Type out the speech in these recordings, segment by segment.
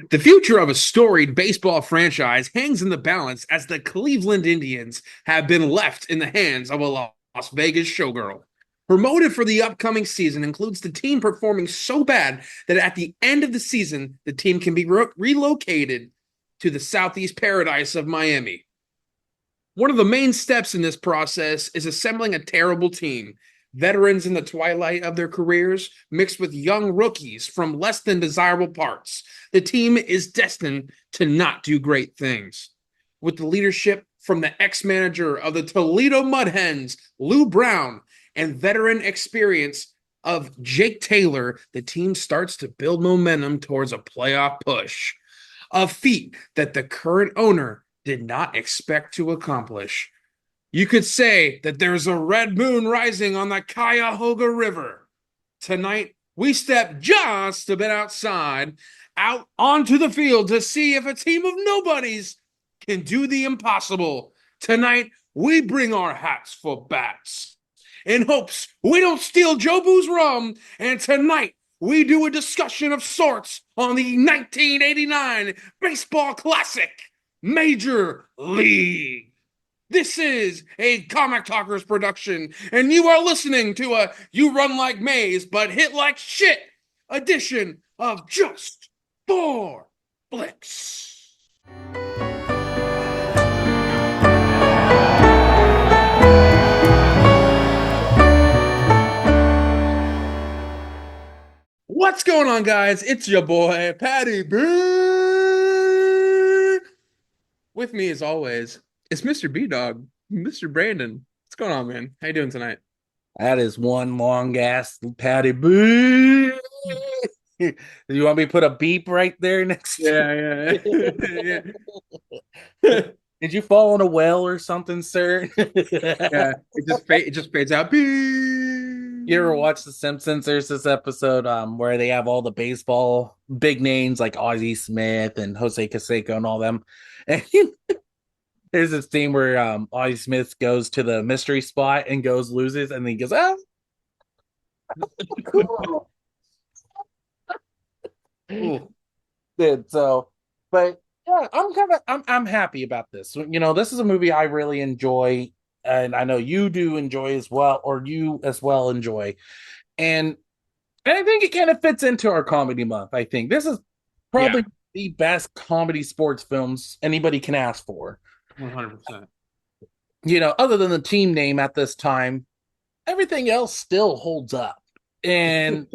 The future of a storied baseball franchise hangs in the balance as the Cleveland Indians have been left in the hands of a Las Vegas showgirl. Her motive for the upcoming season includes the team performing so bad that at the end of the season, the team can be relocated to the southeast paradise of Miami. One of the main steps in this process is assembling a terrible team. Veterans in the twilight of their careers mixed with young rookies from less than desirable parts. The team is destined to not do great things. With the leadership from the ex manager of the Toledo Mud Hens, Lou Brown, and veteran experience of Jake Taylor, the team starts to build momentum towards a playoff push. A feat that the current owner did not expect to accomplish. You could say that there's a red moon rising on the Cuyahoga River. Tonight, we step just a bit outside, out onto the field to see if a team of nobodies can do the impossible. Tonight, we bring our hats for bats in hopes we don't steal Jobu's rum. And tonight, we do a discussion of sorts on the 1989 Baseball Classic, Major League. This is a Comic Talkers production, and you are listening to a You Run Like Maze, but Hit Like Shit edition of Just for Flicks. What's going on, guys? It's your boy, Patty B. With me, as always, is Mr. B Dog, Mr. Brandon. What's going on, man? How you doing tonight? That is one long ass patty boo. You want me to put a beep right there next to Yeah, yeah. it? Did you fall in a well or something, sir? Yeah, it just fades out. You ever watch The Simpsons? There's this episode where they have all the baseball big names like Ozzie Smith and Jose Canseco and all them. And there's this scene where Ozzie Smith goes to the mystery spot and goes loses and then he goes, oh, cool. Ooh, Did so, but yeah, I'm happy about this. This is a movie I really enjoy, and I know you do enjoy as well, or you as well enjoy, and and I think it kind of fits into our comedy month. I think this is yeah, probably the best comedy sports films anybody can ask for. 100%. Other than the team name at this time, everything else still holds up, and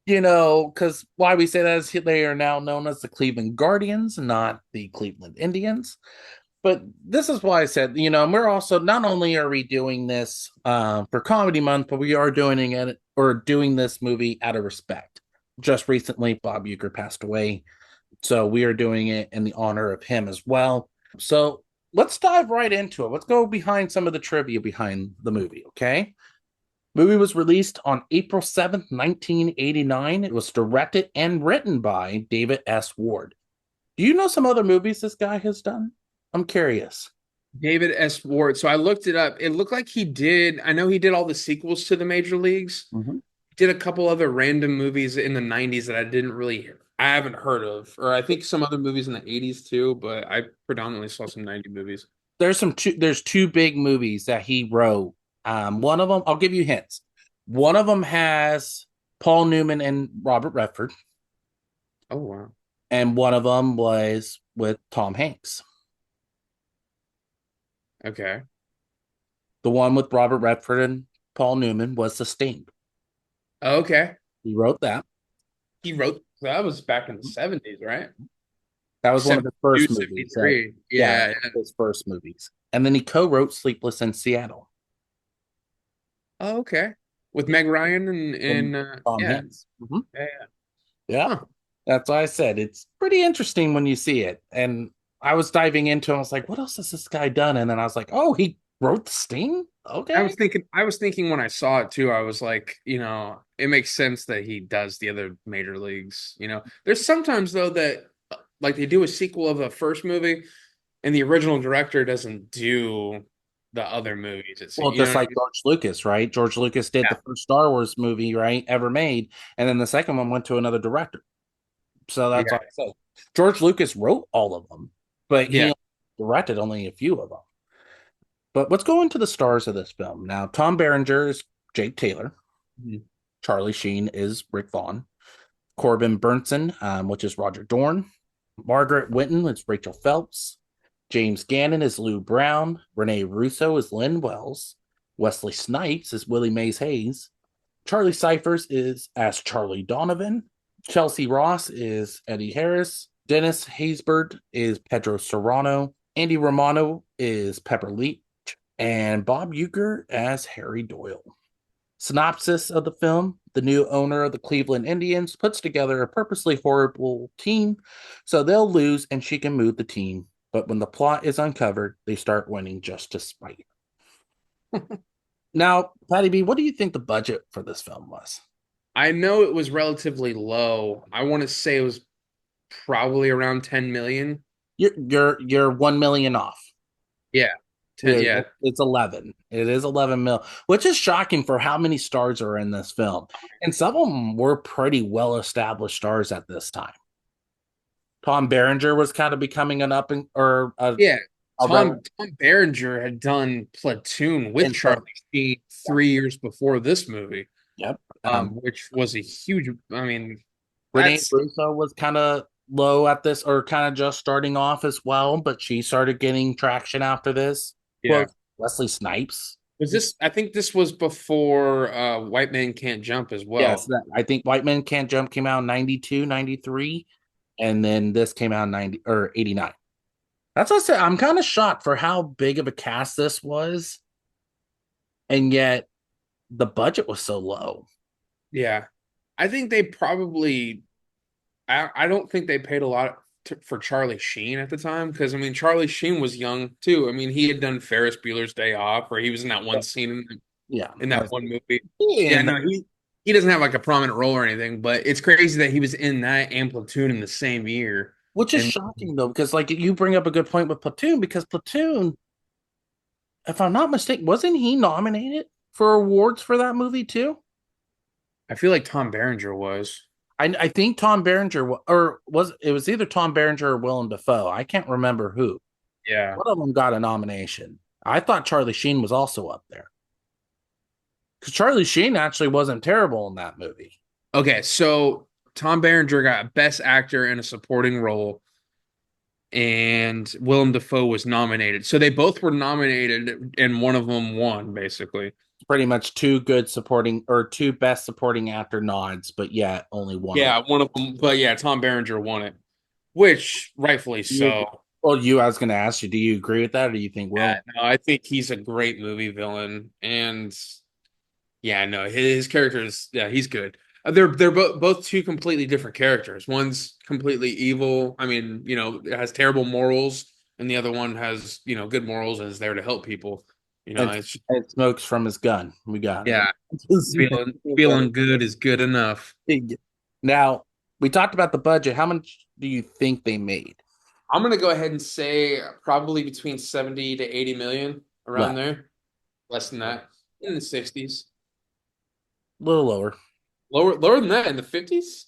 because why we say that is they are now known as the Cleveland Guardians, not the Cleveland Indians. But this is why I said, we're also not only are we doing this for Comedy Month, but we are doing it or doing this movie out of respect. Just recently, Bob Uecker passed away, so we are doing it in the honor of him as well. So let's dive right into it. Let's go behind some of the trivia behind the movie, okay? Movie was released on April 7th, 1989. It was directed and written by David S. Ward. Do you know some other movies this guy has done? I'm curious. David S. Ward. So I looked it up. It looked like he did. I know he did all the sequels to the major leagues. Mm-hmm. Did a couple other random movies in the 90s that I didn't really hear. I haven't heard of, or I think some other movies in the 80s too, but I predominantly saw some 90 movies. There's two big movies that he wrote. One of them, I'll give you hints. One of them has Paul Newman and Robert Redford, Oh, wow. and one of them was with Tom Hanks. Okay. The one with Robert Redford and Paul Newman was The Sting. Okay. He wrote that. He wrote that was back in the 70s, right? That was one of his 72, first movies. 73. Yeah, Yeah. his first movies. And then he co-wrote Sleepless in Seattle Oh, okay. With Meg Ryan from and Tom yeah. Hanks. Mm-hmm. Yeah. Yeah, Huh. that's why I said it's pretty interesting when you see it. And I was diving into it, I was like, what else has this guy done? And then I was like, oh, he wrote The Sting? Okay. I was thinking when I saw it too, I was like, it makes sense that he does the other major leagues. There's sometimes though that like they do a sequel of the first movie and the original director doesn't do the other movies. Well, You know just what I like mean? George Lucas, right? George Lucas did Yeah. the first Star Wars movie, right, ever made. And then the second one went to another director. So that's Yeah. what I say. George Lucas wrote all of them, but Yeah. he directed only a few of them. But let's go into the stars of this film. Now, Tom Berenger is Jake Taylor. Mhm. Charlie Sheen is Rick Vaughn. Corbin Burnson, which is Roger Dorn. Margaret Whitten is Rachel Phelps. James Gannon is Lou Brown. Renee Russo is Lynn Wells. Wesley Snipes is Willie Mays Hayes. Charlie Cyphers is as Charlie Donovan. Chelsea Ross is Eddie Harris. Dennis Haysbert is Pedro Serrano. Andy Romano is Pepper Leach. And Bob Uecker as Harry Doyle. Synopsis of the film: the new owner of the Cleveland Indians puts together a purposely horrible team so they'll lose and she can move the team. But when the plot is uncovered, they start winning just to spite. Now, Patty B, what do you think the budget for this film was? I know it was relatively low. I want to say it was probably around 10 million. You're 1 million off. Yeah. 10, Yeah, yeah. it's 11. It is 11 mil, which is shocking for how many stars are in this film. And some of them were pretty well established stars at this time. Tom Berenger was kind of becoming an up and or Yeah. a rel- Tom Berenger had done Platoon with and Charlie so Sheen 3 years before this movie, yep. which was a huge, I mean, Renee that's, Russo was kind of low at this, or kind of just starting off as well, but she started getting traction after this. yeah. Well, Wesley Snipes. Was this, I think this was before White Man Can't Jump as Yes, well. I think White Men Can't Jump came out in 92, 93, and then this came out in 90 or 89. That's what I said. I'm kind of shocked for how big of a cast this was, and yet the budget was so low. Yeah. I think they probably, I don't think they paid a lot for Charlie Sheen at the time because, I mean, Charlie Sheen was young too. I mean, he had done Ferris Bueller's Day Off, or he was in that one scene Yeah, in that one movie. Yeah, and no, he doesn't have like a prominent role or anything, but it's crazy that he was in that and Platoon in the same year. which is And shocking though, because like you bring up a good point with Platoon, because Platoon, if I'm not mistaken, wasn't he nominated for awards for that movie too? I feel like Tom Berenger was. I think Tom Berenger or was it was either Tom Berenger or Willem Dafoe. I can't remember who. Yeah. One of them got a nomination. I thought Charlie Sheen was also up there because Charlie Sheen actually wasn't terrible in that movie. Okay, so Tom Berenger got Best Actor in a Supporting Role, and Willem Dafoe was nominated. So they both were nominated, and one of them won, basically. Pretty much two good supporting or two best supporting actor nods, but yet only one of them. Yeah, one of them. But yeah, Tom Berenger won it, which rightfully You, so. I was going to ask you, do you agree with that, or do you think Yeah, Will? no, I think he's a great movie villain, and yeah, no, his character is yeah, he's good. They're both two completely different characters. One's completely evil. I mean, it has terrible morals, and the other one has good morals and is there to help people. And, It's just, and smokes from his gun. We got it. yeah, feeling good is good enough. Now, we talked about the budget. How much do you think they made? I'm gonna go ahead and say probably between 70 to 80 million around Less, there. Less than that. In the 60s. a little lower. Lower than that in the 50s?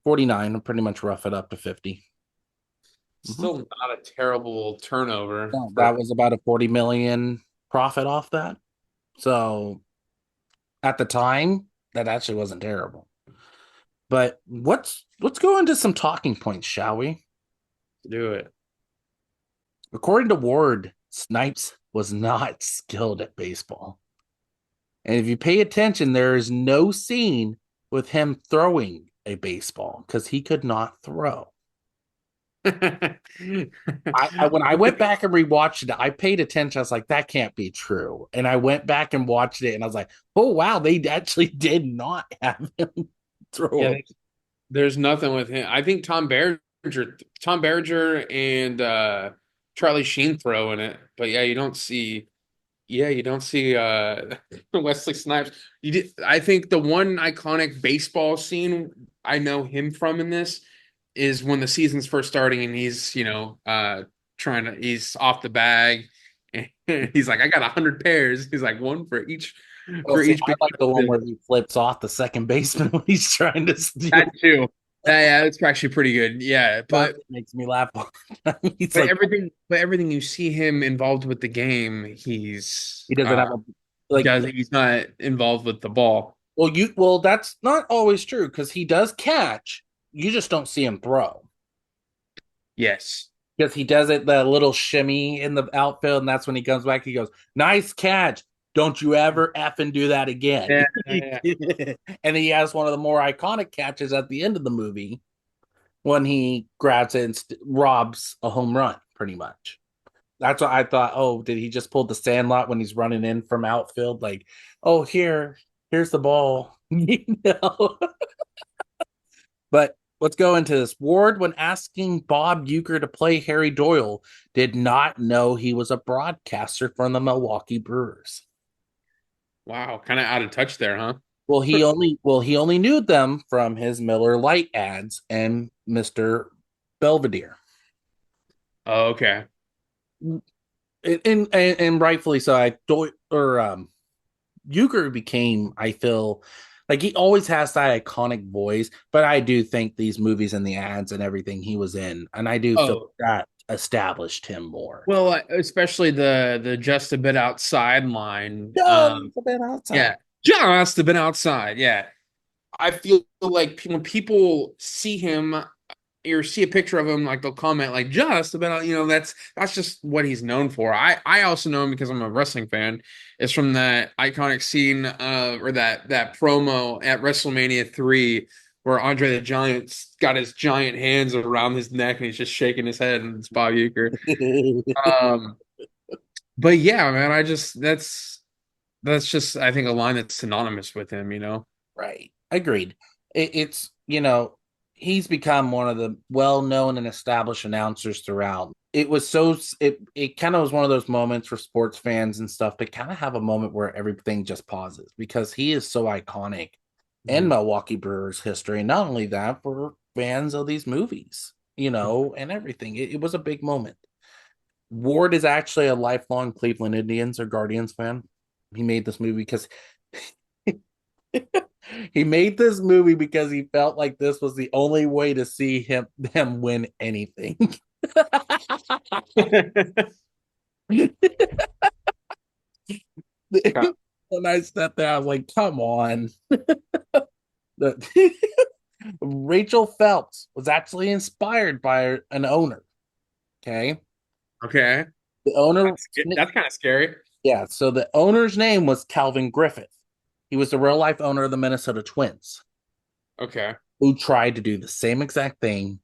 49, I'll pretty much rough it up to 50. Mhm. Still not a terrible turnover Yeah, for that was about a 40 million profit off that. So at the time, that actually wasn't terrible. But let's go into some talking points, shall we? to do it. According to Ward, Snipes was not skilled at baseball. And if you pay attention, there is no scene with him throwing a baseball because he could not throw. I when I went back and rewatched it, I paid attention. I was like, that can't be true. And I went back and watched it, and I was like, oh wow, they actually did not have him throw. Yeah, there's nothing with him. I think Tom Berenger and Charlie Sheen throw in it, but yeah, you don't see Wesley Snipes. I think the one iconic baseball scene I know him from in this is when the season's first starting and he's, he's off the bag and he's like, I got 100 pairs. He's like one for each Well, for see, each I base. like the one where he flips off the second baseman when he's trying to steal. That too. Yeah, it's actually pretty good. Yeah, That makes me laugh. He's like, but everything you see him involved with the game, he doesn't have a like. he's not involved with the ball. Well, that's not always true because he does catch. You just don't see him throw Yes. because he does it the little shimmy in the outfield, and that's when he comes back. He goes, "Nice catch! Don't you ever effing do that again!" Yeah, yeah, And he has one of the more iconic catches at the end of the movie when he grabs it and robs a home run, pretty much. That's what I thought. Oh, did he just pull the Sandlot when he's running in from outfield? Like, oh, here's the ball. But let's go into this. Ward, when asking Bob Uecker to play Harry Doyle, did not know he was a broadcaster from the Milwaukee Brewers. Wow, kind of out of touch there, huh? He only knew them from his Miller Lite ads and Mr. Belvedere. Oh, okay. And rightfully so. Euchre became, I feel like he always has that iconic voice, but I do think these movies and the ads and everything he was in, and I do feel Oh, that established him more. well, especially the just a bit outside line. Just a bit outside. Yeah, just a bit outside. Yeah, I feel like when people see him or see a picture of him, like they'll comment like just about, that's just what he's known for. I also know him because I'm a wrestling fan. It's from that iconic scene or that promo at WrestleMania 3 where Andre the Giant's got his giant hands around his neck and he's just shaking his head and it's Bob Uecker. Um but yeah, man, that's just I think a line that's synonymous with him. Right. Agreed. It's, he's become one of the well-known and established announcers throughout. It kind of was one of those moments for sports fans and stuff to kind of have a moment where everything just pauses because he is so iconic in Mhm. Milwaukee Brewers history. And not only that, for fans of these movies, and everything. It was a big moment. Ward is actually a lifelong Cleveland Indians or Guardians fan. He made this movie because he made this movie because he felt like this was the only way to see them win anything. When I stepped there, I was like, come on. Rachel Phelps was actually inspired by an owner. Okay. Okay. The owner, That's kind of scary. yeah. So the owner's name was Calvin Griffith. He was the real life owner of the Minnesota Twins, Okay. who tried to do the same exact thing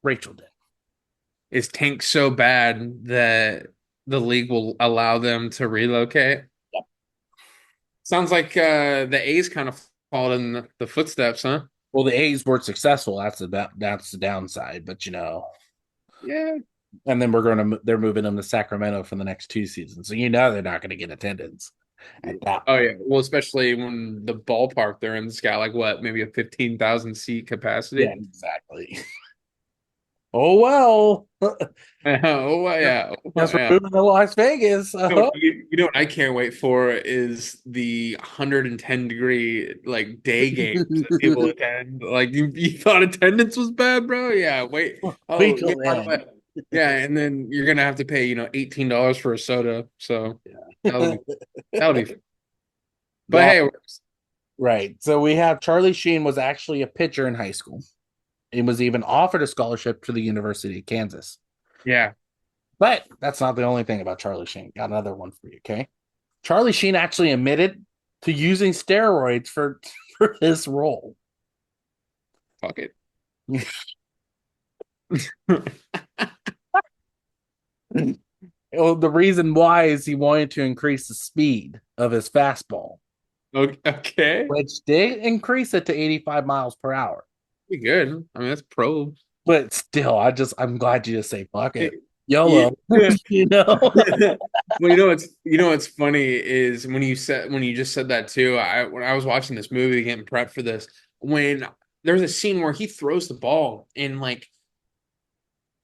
Rachel did. Is Tank so bad that the league will allow them to relocate? Yep. Sounds like the A's kind of followed in the footsteps, huh? Well, the A's were successful. That's the downside, but Yeah. and then they're moving them to Sacramento for the next 2 seasons, so they're not going to get attendance at that Oh point. yeah. Well, especially when the ballpark they're in has got like what, maybe a 15,000 seat Yeah, capacity. exactly. Oh well. Oh well, yeah. Oh, Guess well, we're yeah. moving to Las Vegas. You know what I can't wait for is the 110-degree like day games that people attend. Like you thought attendance was bad, bro? Yeah, wait. Wait Oh, yeah, till by the then. way. Yeah, and then you're gonna have to pay, $18 for a soda. So that'll Yeah. be that'll be but Now, hey, right. So we have Charlie Sheen was actually a pitcher in high school. He was even offered a scholarship to the University of Kansas. yeah. But that's not the only thing about Charlie Sheen. Got another one for you, okay? Charlie Sheen actually admitted to using steroids for for this role. Fuck it. Well, the reason why is he wanted to increase the speed of his fastball, Okay. which did increase it to 85 miles per hour. Pretty good. I mean, that's pro. But still, I'm glad you just say fuck it. Yeah. YOLO. you know? Well, what's funny is when you just said that too. When I was watching this movie getting prepped for this, when there's a scene where he throws the ball and like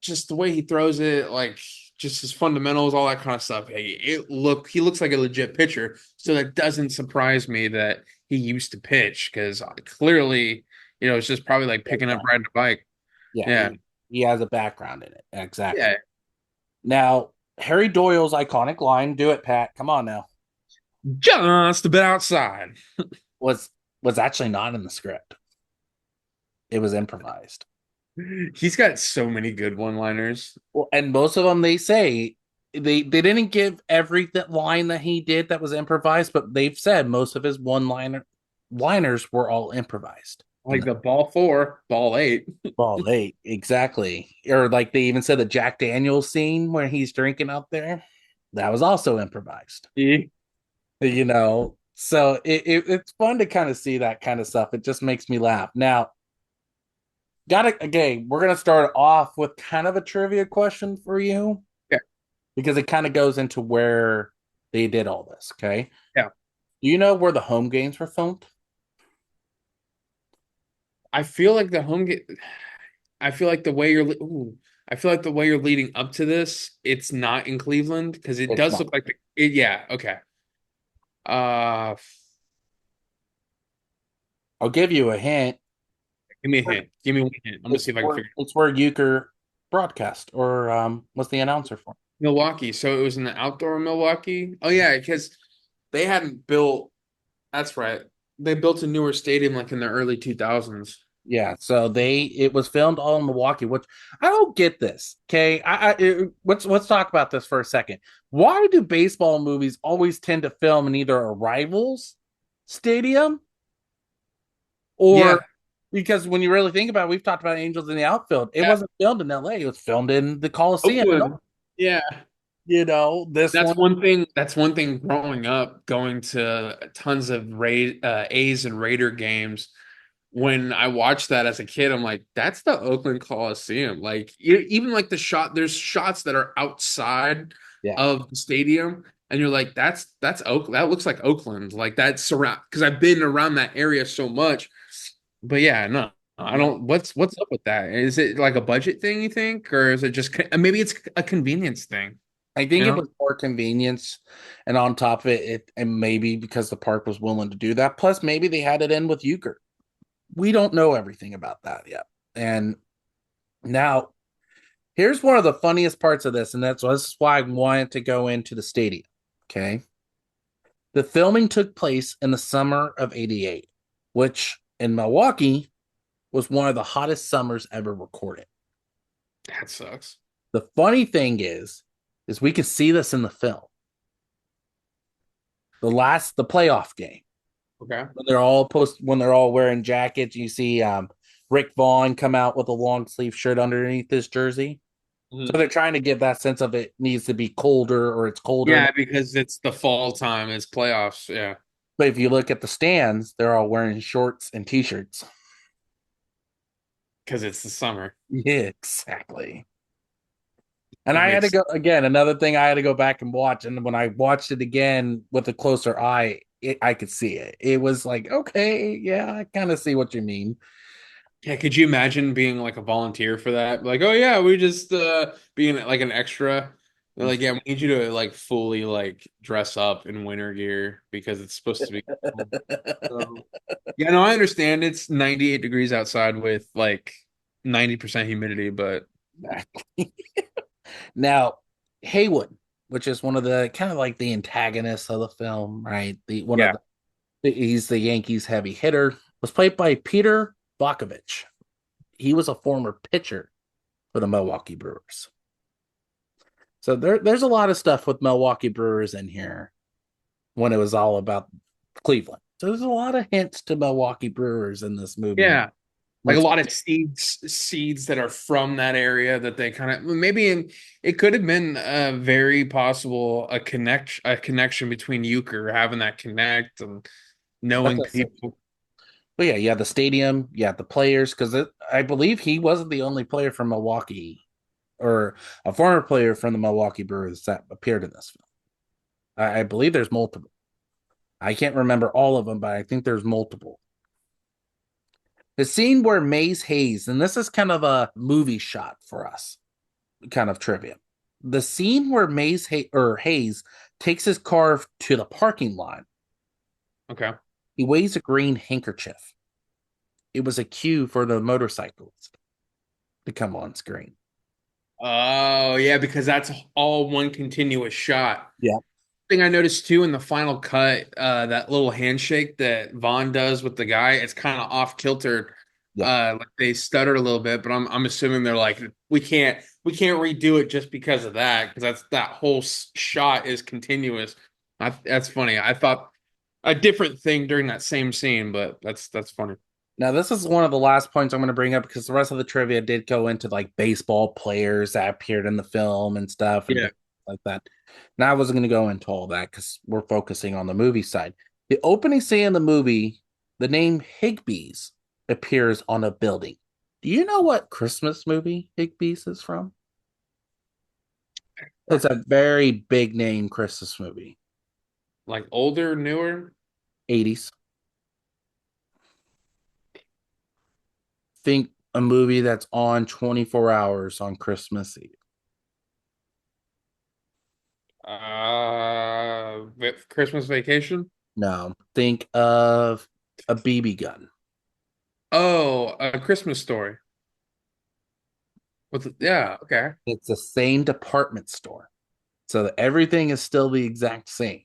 just the way he throws it, like just his fundamentals, all that kind of stuff. Hey, he looks like a legit pitcher, so that doesn't surprise me that he used to pitch because clearly, It's just probably like picking up riding a bike. Yeah, Yeah. he has a background in it. Exactly. Yeah. Now, Harry Doyle's iconic line, "Do it, Pat. Come on now," Just a bit outside. was was actually not in the script. It was improvised. He's got so many good one-liners. Well, and most of them they say they didn't give every line that he did that was improvised, but they've said most of his liners were all improvised. Like the ball four, ball eight. Well, they exactly, or like they even said the Jack Daniels scene where he's drinking out there, that was also improvised. Yeah. So it's fun to kind of see that kind of stuff. It just makes me laugh. Now, got it again. We're gonna start off with kind of a trivia question for you because it kind of goes into where they did all this. Okay, Yeah. do you know where the home games were filmed? I feel like the home game. I feel like the way you're. I feel like the way you're leading up to this, it's not in Cleveland because it It's does not. look like yeah. Okay. Uh, I'll give you a hint. give me a hint. Give me one hint. I'm gonna see if I can figure it. It's where Euchre broadcast or was the announcer for. Milwaukee. So it was in the outdoor Milwaukee. Oh yeah, because they hadn't built. That's right. They built a newer stadium like in the early 2000s. Yeah, so it was filmed all in Milwaukee, which I don't get this. Okay, let's talk about this for a second. Why do baseball movies always tend to film in either a rival's stadium Yeah. or because when you really think about it, we've talked about Angels in the Outfield. It Yeah. wasn't filmed in LA, it was filmed in the Coliseum. Oakland. Yeah. This That's one, one thing. That's one thing growing up, going to tons of A's and Raider games. When I watched that as a kid, I'm like, that's the Oakland Coliseum. Like even like there's shots that are outside yeah. of the stadium, and you're like, that's Oak. That looks like Oakland. Like that's surround because I've been around that area so much. But yeah, no, I No, don't. What's up with that? Is it like a budget thing, you think, or is it just maybe it's a convenience thing? I You think it know? was more convenience, and on top of it, and maybe because the park was willing to do that. Plus, maybe they had it in with Euchre. We don't know everything about that yet. And now, here's one of the funniest parts of this, and this is why I wanted to go into the stadium. Okay, the filming took place in the summer of '88, which in Milwaukee was one of the hottest summers ever recorded. That sucks. The funny thing is we can see this in the film. The playoff game Okay. when they're all wearing jackets. You see Rick Vaughn come out with a long sleeve shirt underneath his jersey. So Mhm. they're trying to give that sense of it needs to be colder or it's colder now. Yeah, because it's the fall time. It's playoffs. Yeah, But if you look at the stands, they're all wearing shorts and t-shirts. because it's the summer. Yeah, exactly. And That I had to makes go again. Another thing I had to go back and watch. And when I watched it again with a closer eye, I could see it. It was like, okay, yeah, I kind of see what you mean. Yeah, could you imagine being like a volunteer for that? Like, oh yeah, we just being like an extra. They're like, yeah, we need you to like fully like dress up in winter gear because it's supposed to be cold. So, yeah, no, I understand it's 98 degrees outside with like 90% humidity, but Now, Haywood, which is one of the kind of like the antagonists of the film, right? The one of yeah. he's the Yankees heavy hitter, was played by Peter Bokovich. He was a former pitcher for the Milwaukee Brewers. So there's a lot of stuff with Milwaukee Brewers in here when it was all about Cleveland. So there's a lot of hints to Milwaukee Brewers in this movie. Yeah. Like a lot of seeds that are from that area that they kind of it could have been very possible a connection between Euchre having that connect and That's knowing a, people. but yeah, you had the stadium, you had the players, because I believe he wasn't the only player from Milwaukee or a former player from the Milwaukee Brewers that appeared in this film. I believe there's multiple. I can't remember all of them, but I think there's multiple. The scene where Maze Hayes, and this is kind of a movie shot for us, kind of trivia. The scene where Hayes takes his car to the parking lot, Okay. he waves a green handkerchief. it was a cue for the motorcyclist to come on screen. Oh, yeah, because that's all one continuous shot. Yeah. Thing I noticed too in the final cut, that little handshake that Vaughn does with the guy, it's kind of off kilter. Yeah. Like they stuttered a little bit, but I'm assuming they're like, we can't redo it just because of that, because that whole shot is continuous. That's funny. I thought a different thing during that same scene, but that's funny. Now, this is one of the last points I'm going to bring up because the rest of the trivia did go into like baseball players that appeared in the film and stuff and Yeah. different like that. Now, I wasn't going to go into all that because we're focusing on the movie side. The opening scene in the movie, the name Higbee's appears on a building. Do you know what Christmas movie Higbee's is from? It's a very big name Christmas movie, Like older, newer. 80s. Think a movie that's on 24 hours on Christmas Eve. Christmas Vacation. No, think of a BB gun. Oh, A Christmas Story. Yeah, okay. It's the same department store. So that everything is still the exact same.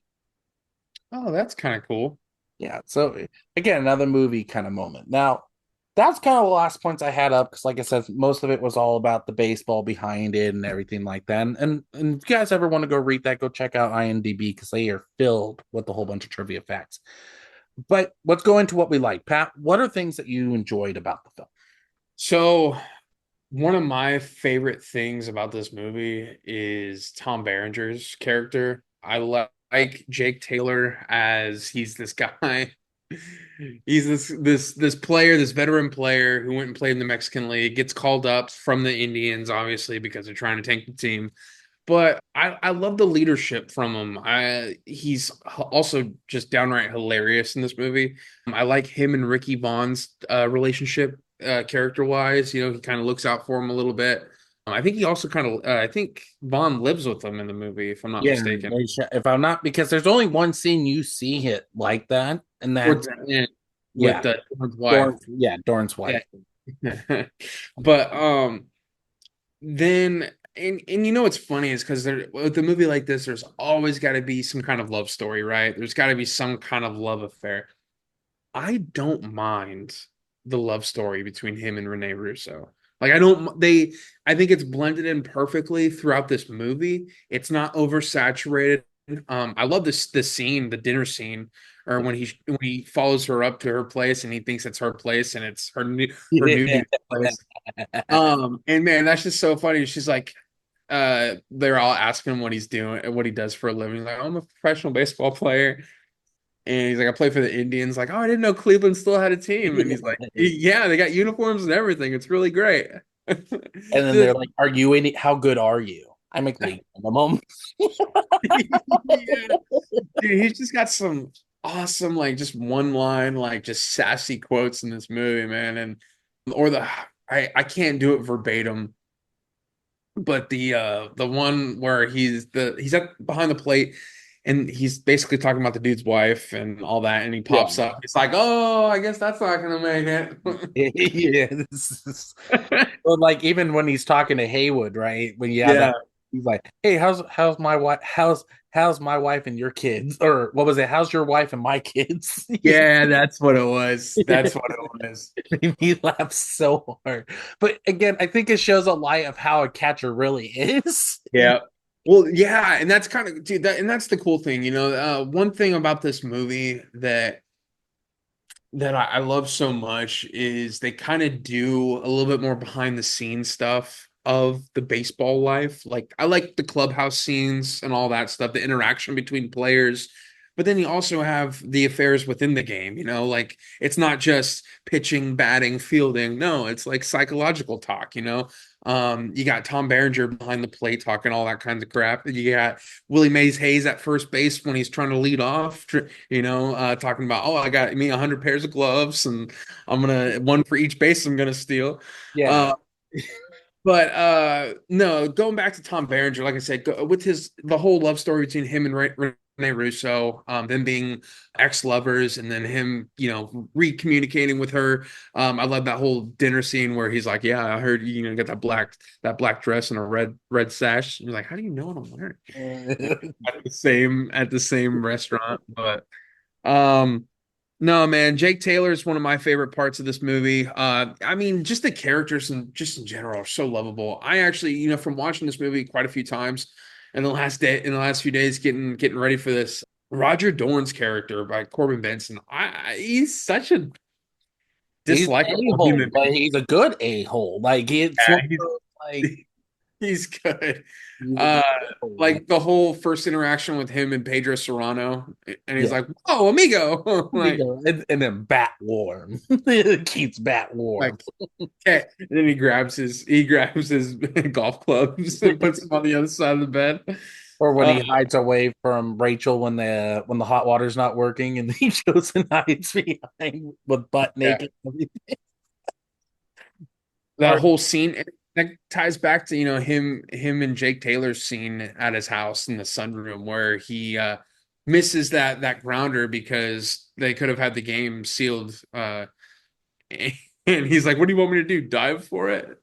Oh, that's kind of cool. Yeah. So again, another movie kind of moment. Now, that's kind of the last points I had up because, like I said, most of it was all about the baseball behind it and everything like that. And if you guys ever want to go read that, go check out IMDb because they are filled with a whole bunch of trivia facts. But let's go into what we like. Pat, what are things that you enjoyed about the film? So, one of my favorite things about this movie is Tom Berenger's character. I like Jake Taylor as he's this guy. He's this player, this veteran player who went and played in the Mexican League, gets called up from the Indians, obviously, because they're trying to tank the team. But I love the leadership from him. He's also just downright hilarious in this movie. I like him and Ricky Vaughn's relationship, character wise. You know, he kind of looks out for him a little bit. I think he also kind of I think Vaughn lives with him in the movie, if I'm not Yeah, mistaken. if I'm not, because there's only one scene you see it like that, and Towards that's the end with yeah, Dorn's wife. Dorn's wife. Yeah. But then and you know what's funny is because there with a movie like this, there's always got to be some kind of love story, right? There's got to be some kind of love affair. I don't mind the love story between him and Rene Russo. Like I don't they I think it's blended in perfectly throughout this movie. It's not oversaturated. I love this scene, the dinner scene, or when he follows her up to her place and he thinks it's her place and it's her new Yeah. dude's place. And man, that's just so funny. She's like, they're all asking him what he's doing, what he does for a living. He's like, I'm a professional baseball player. And he's like, I play for the Indians. Like, oh, I didn't know Cleveland still had a team. And he's like, yeah, they got uniforms and everything. It's really great. And then they're like, "Are you any? How good are you?" I make league minimum. Yeah. Dude, he's just got some awesome, like just one line, like just sassy quotes in this movie, man. And or the I can't do it verbatim, but the one where he's at behind the plate and he's basically talking about the dude's wife and all that, and he Yeah, pops up. It's like, oh, I guess that's not gonna make yeah. Well, like even when he's talking to Haywood, right? When you have Yeah. that, he's like, "Hey, how's my wife? How's my wife and your kids? Or what was it? How's your wife and my kids?" Yeah, that's what it was. That's what it was. Made me laugh so hard. But again, I think it shows a light of how a catcher really is. Yeah. Well, yeah, and that's kind of dude, that's the cool thing, one thing about this movie that I love so much is they kind of do a little bit more behind the scenes stuff of the baseball life. Like I like the clubhouse scenes and all that stuff, the interaction between players. But then you also have the affairs within the game, like it's not just pitching, batting, fielding. No, it's like psychological talk. You got Tom Berenger behind the plate talking all that kinds of crap. You got Willie Mays Hayes at first base when he's trying to lead off, talking about, oh, I got me 100 pairs of gloves and I'm gonna one for each base I'm gonna steal. Yeah. Uh, but no, going back to Tom Berenger, like I said, with the whole love story between him and Russo, them being ex-lovers, and then him, recommunicating with her. I love that whole dinner scene where he's like, "Yeah, I heard you got that black dress and a red sash." And you're like, "How do you know what I'm wearing?" At the same restaurant, but um, no, man, Jake Taylor is one of my favorite parts of this movie. I mean, just the characters and just in general are so lovable. I actually, from watching this movie quite a few times in the last few days, getting ready for this, Roger Dorn's character by Corbin Benson, he's such a He's an dislikable a-hole, human but being. he's a good a-hole. Like it's one Yeah, of those, like he's good. he's a Uh, good a-hole. like the whole first interaction with him and Pedro Serrano, and he's Yeah. like, "Whoa, amigo!" like, And then bat warm. Keeps bat warm. like okay. And then he grabs his golf clubs and puts them on the other side of the bed. Or when Uh, he hides away from Rachel when the hot water's not working and he goes and hides behind with butt yeah, naked. that whole scene that ties back to him and Jake Taylor's scene at his house in the sunroom where he misses that grounder because they could have had the game sealed. And he's like, "What do you want me to do? Dive for it?"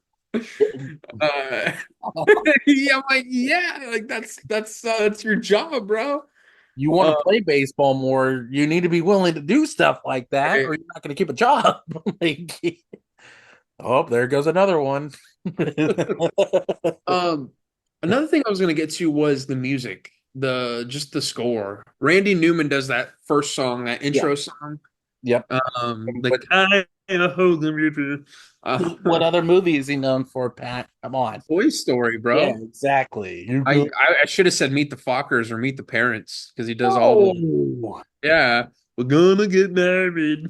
Uh, yeah, I'm like, "Yeah, like that's your job, bro." You want Uh, to play baseball more, you need to be willing to do stuff like that, right. or you're not going to keep a job. Like, oh, there goes another one. Um, Another thing I was gonna get to was the music, just the score. Randy Newman does that first song, that Yeah. intro song. Yep. The But kind of holding what other movie is he known for, Pat? Come on. Toy Story, Yeah, bro. exactly. You I go. I, I should have said Meet the Fockers or Meet the Parents because he does all the Oh, yeah. We're gonna get married.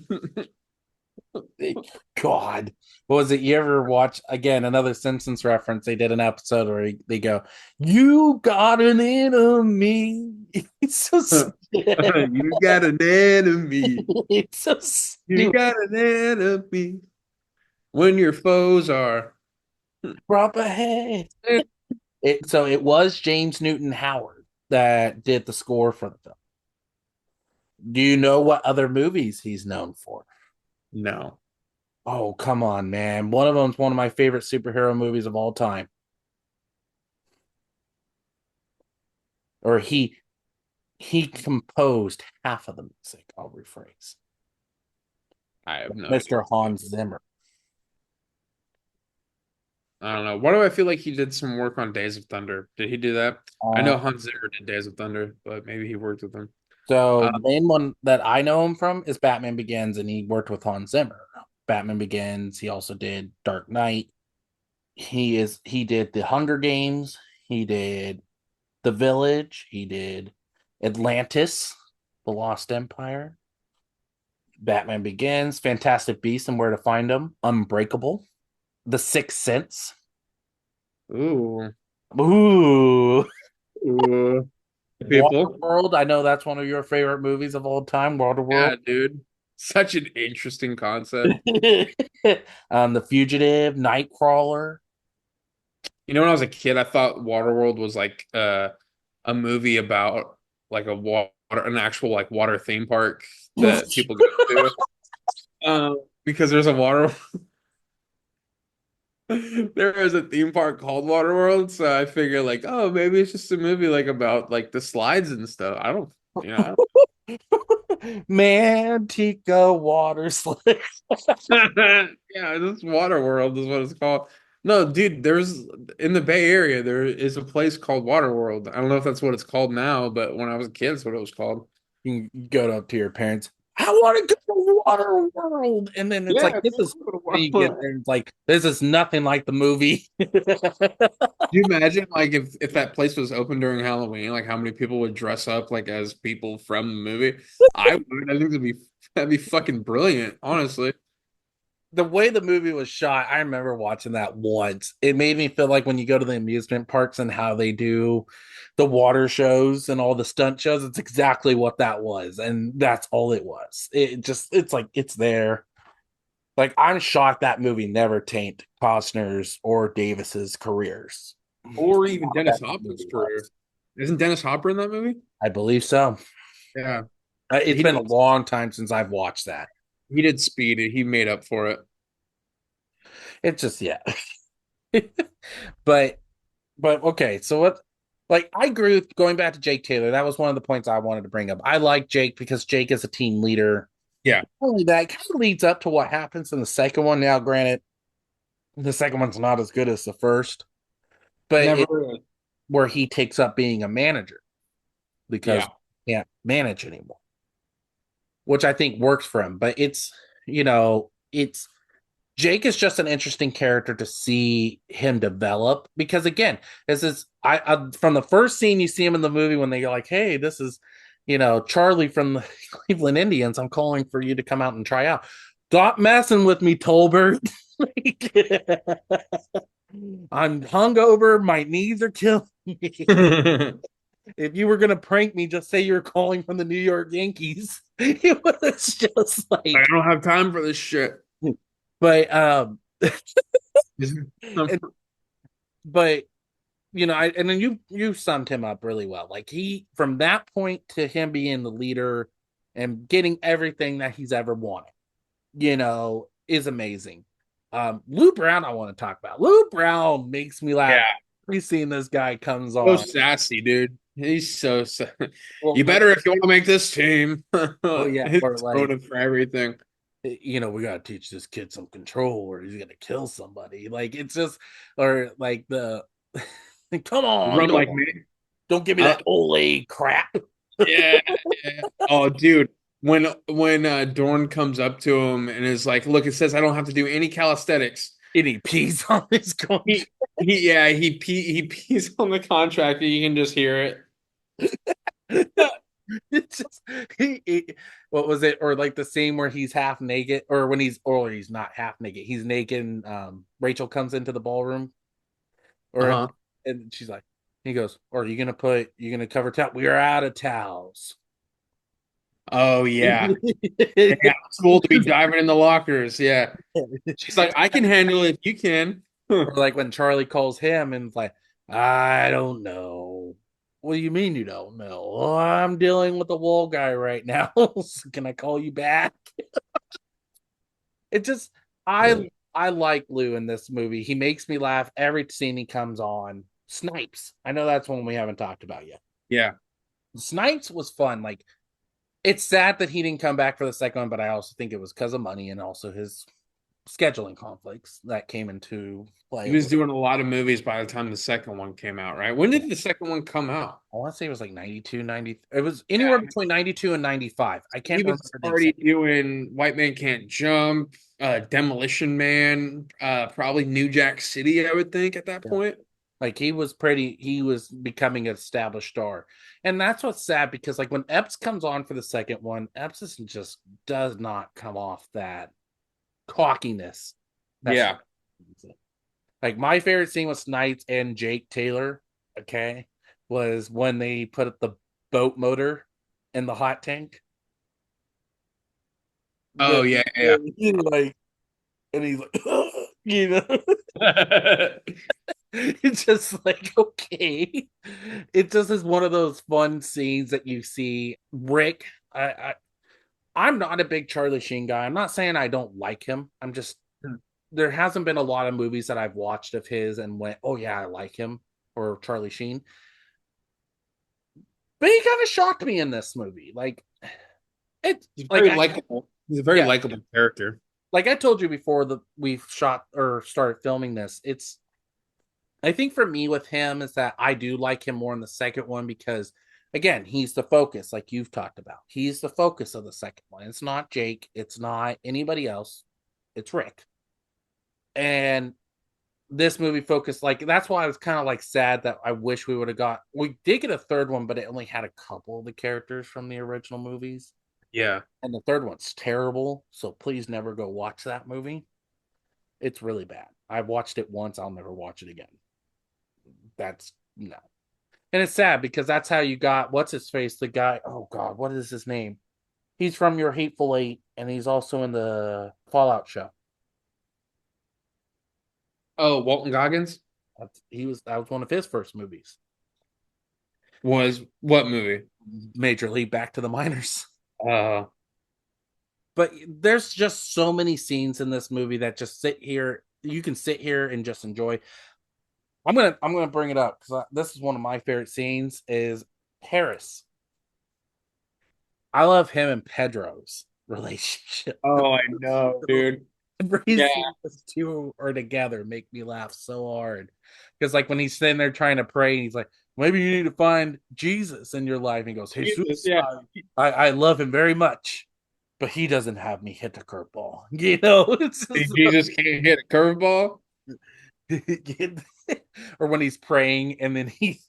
God. What was it? You ever watch again another Simpsons reference? They did an episode where they go, "You got an enemy." It's so stupid. You got an enemy. It's so You stupid. got an enemy when your foes are. Drop ahead. So it was James Newton Howard that did the score for the film. Do you know what other movies he's known for? No. Oh, come on, man. One of them's one of my favorite superhero movies of all time. Or he composed half of the music, I'll rephrase. I have no idea. Mr. Hans Zimmer. I don't know. Why do I feel like he did some work on Days of Thunder? Did he do that? I Uh, know Hans Zimmer did Days of Thunder, but maybe he worked with him. so Uh, the main one that I know him from is Batman Begins, and he worked with Hans Zimmer. Batman Begins, he also did Dark Knight. He did the Hunger Games, he did The Village, he did Atlantis, The Lost Empire, Batman Begins, Fantastic Beasts and Where to Find Them, Unbreakable, The Sixth Sense. ooh, Ooh, ooh, people. Waterworld. I know that's one of your favorite movies of all time, Waterworld. Yeah, dude. Such an interesting concept. The Fugitive, Nightcrawler. When I was a kid, I thought Waterworld was like a movie about like an actual like water theme park that people go to. Because there's a water there is a theme park called Waterworld, so I figure like, oh, maybe it's just a movie like about like the slides and stuff. I don't, you know. Mantica Water Slide. Yeah, this Waterworld is what it's called. No, dude, there's in the Bay Area there is a place called Waterworld. I don't know if that's what it's called now, but when I was a kid, that's what it was called. You can go up to your parents. I want to go to Water World, and then it's like Yeah, this is. And you get there, and it's like this is nothing like the movie. Do you imagine like if that place was open during Halloween, like how many people would dress up like as people from the movie? I would. I think that'd be fucking brilliant, honestly. The way the movie was shot, I remember watching that once. It made me feel like when you go to the amusement parks and how they do the water shows and all the stunt shows, it's exactly what that was. And that's all it was. It's like, it's there. Like, I'm shocked that movie never taint Costner's or Davis's careers. Or even How Dennis bad that Hopper's movie career. was. Isn't Dennis Hopper in that movie? I believe so. Yeah, It's he been a did. long time since I've watched that. He did Speed. He made up for it. It's just yeah. but okay, so what like I agree with going back to Jake Taylor. That was one of the points I wanted to bring up. I like Jake because Jake is a team leader. Yeah, Only that kind of leads up to what happens in the second one. Now, granted, the second one's not as good as the first, but never. it where he takes up being a manager because Yeah, he can't manage anymore, which I think works for him. But it's Jake is just an interesting character to see him develop because again, this is I from the first scene you see him in the movie when they're like, "Hey, this is Charlie from the Cleveland Indians. I'm calling for you to come out and try out." Stop messing with me, Tolbert. I'm hungover. My knees are killing me. I If you were gonna prank me, just say you're calling from the New York Yankees. It was just like, don't have time for this shit. but and, but and then you summed him up really well. Like he, from that point to him being the leader and getting everything that he's ever wanted, is amazing. Lou Brown, I want to talk about. Lou Brown makes me laugh. Yeah, Every scene this guy comes so on. sassy, dude. He's so Well, you better if you want to make this team. oh yeah, His or like, motive for everything. we gotta teach this kid some control, or he's gonna kill somebody. Like it's just, or like the, come on, Run like me. don't give me Uh, that Olay crap. yeah, yeah. Oh, dude. When Dorn comes up to him and is like, "Look, it says I don't have to do any calisthenics." Any peas on his contract. He pees on the contract and you can just hear it. It's just what was it, or like the scene where he's half naked, or when he's not half naked, he's naked and Rachel comes into the ballroom, or Uh-huh. and she's like, he goes, or are you gonna cover towel, we are out of towels. Oh yeah. Yeah, it's cool to be diving in the lockers. Yeah. She's like, I can handle it if you can. Huh. Or like when Charlie calls him and it's like, I don't know. What do you mean you don't know? Oh, I'm dealing with the wall guy right now. Can I call you back? It just I like Lou in this movie. He makes me laugh every scene he comes on. Snipes. I know that's one we haven't talked about yet. Yeah. Snipes was fun. Like it's sad that he didn't come back for the second one, but I also think it was because of money and also his scheduling conflicts that came into He play. was doing a lot of movies by the time the second one came out, right? When did the second one come out? I want to say it was like 92, 90. It was anywhere Yeah. between 92 and 95. I He can't remember was the already exact. doing White Man Can't Jump, Demolition Man, probably New Jack City, I would think, at that Yeah. point. Like he was becoming an established star. And that's what's sad because like when Epps comes on for the second one, Epps just does not come off that cockiness. That's Yeah. like my favorite scene with Snipes and Jake Taylor, okay, was when they put the boat motor in the hot tank. Oh The yeah, yeah. he like and he's like Yeah. it's just like okay. It just is one of those fun scenes that you see. Rick, I'm not a big Charlie Sheen guy. I'm not saying I don't like him. I'm just there hasn't been a lot of movies that I've watched of his and went, oh yeah, I like him or Charlie Sheen. But he kind of shocked me in this movie. Like it, He's like very I likable. He's a very yeah, likable character. like I told you before that we've shot or started filming this. It's I think for me with him is that I do like him more in the second one because again, he's the focus, like you've talked about. He's the focus of the second one. It's not Jake, it's not anybody else, it's Rick. And this movie focused like that's why I was kind of like sad that I wish we did get a third one, but it only had a couple of the characters from the original movies. Yeah. And the third one's terrible, so please never go watch that movie. It's really bad. I watched it once, I'll never watch it again. That's no. And it's sad because that's how you got what's his face, the guy. Oh God, what is his name? He's from Your Hateful Eight, and he's also in the Fallout show. Oh, Walton Goggins That was one of his first movies. was what movie? Major League back to the minors. Uh, But there's just so many scenes in this movie that just sit here. You can sit here and just enjoy. I'm gonna bring it up because this is one of my favorite scenes. Is Harris. I love him and Pedro's relationship. oh, I know, dude. Every Yeah. scene those two are together make me laugh so hard. Because like when he's sitting there trying to pray, and he's like, maybe you need to find Jesus in your life. And he goes, Jesus, Jesus, yeah. I love him very much, but he doesn't have me hit the curveball. You know, it's just, Jesus can't hit a curveball. or when he's praying and then he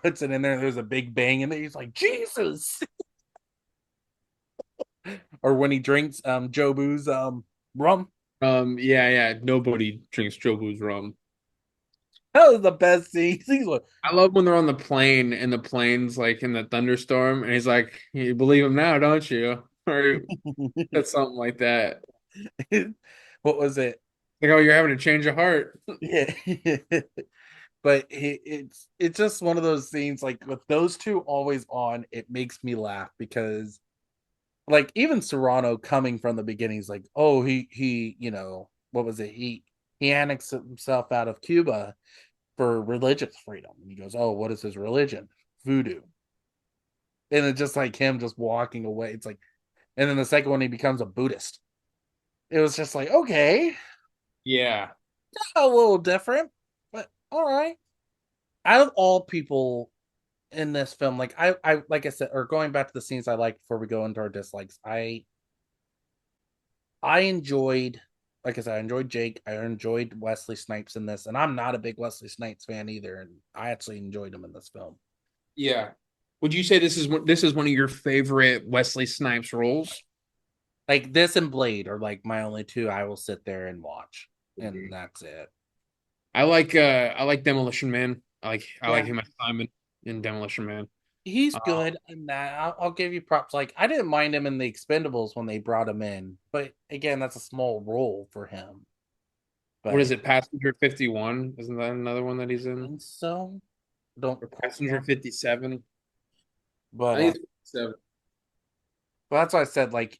puts it in there and there's a big bang and then he's like, Jesus. Or when he drinks Jobu's rum. Yeah, yeah. Nobody drinks Jobu's rum. That was the best scene. He's like, I love when they're on the plane and the plane's like in the thunderstorm, and he's like, "You believe him now, don't you?" Or that's something like that. what was it? Like, oh, you're having a change of heart. Yeah. But it's just one of those scenes like with those two always on, it makes me laugh because like even Serrano coming from the beginning, he's like, oh, he, what was it? He annexed himself out of Cuba for religious freedom. And he goes, oh, what is his religion? Voodoo. And it's just like him just walking away. It's like, and then the second one, he becomes a Buddhist. It was just like, okay, Yeah, a little different, but all right. Out of all people in this film, like I like I said, or going back to the scenes I like before we go into our dislikes, I enjoyed, like I said, I enjoyed Jake. I enjoyed Wesley Snipes in this, and I'm not a big Wesley Snipes fan either, and I actually enjoyed him in this film. yeah. Would you say this is one of your favorite Wesley Snipes roles? Like this and Blade are like my only two I will sit there and watch, and that's it. I like Demolition Man. I like Yeah, him as Simon in Demolition Man. he's Uh, good in that. I'll give you props. Like I didn't mind him in the Expendables when they brought him in, but again, that's a small role for him. what But is it? Passenger 51? Isn't that another one that he's I in? think so. Don't Or quote me Passenger on, 57? I but think it's 57. that's why I said like